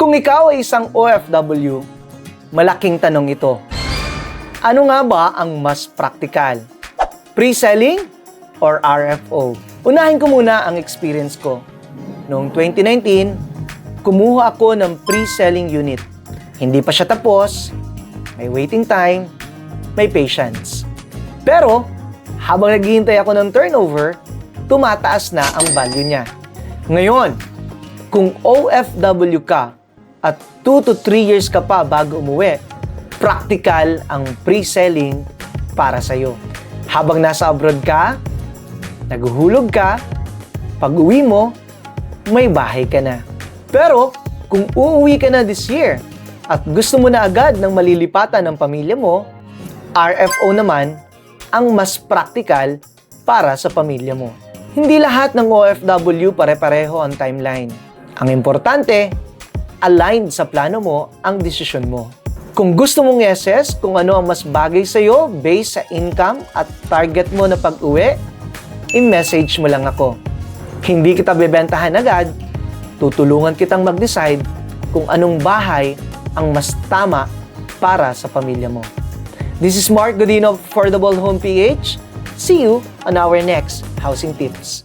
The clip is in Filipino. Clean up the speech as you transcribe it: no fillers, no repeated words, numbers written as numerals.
Kung ikaw ay isang OFW, malaking tanong ito. Ano nga ba ang mas praktikal? Pre-selling or RFO? Unahin ko muna ang experience ko. Noong 2019, kumuha ako ng pre-selling unit. Hindi pa siya tapos, may waiting time, may patience. Pero, habang naghihintay ako ng turnover, tumataas na ang value niya. Ngayon, kung OFW ka at 2 to 3 years ka pa bago umuwi, practical ang pre-selling para sa'yo. Habang nasa abroad ka, naguhulog ka, pag-uwi mo, may bahay ka na. Pero, kung uuwi ka na this year at gusto mo na agad ng malilipatan ng pamilya mo, RFO naman ang mas practical para sa pamilya mo. Hindi lahat ng OFW pare-pareho ang timeline. Ang importante, aligned sa plano mo ang desisyon mo. Kung gusto mong i-assess kung ano ang mas bagay sa'yo based sa income at target mo na pag-uwi, i-message mo lang ako. Hindi kita bebentahan agad, tutulungan kitang mag-decide kung anong bahay ang mas tama para sa pamilya mo. This is Mark Godino of Affordable Home PH. See you on our next housing tips.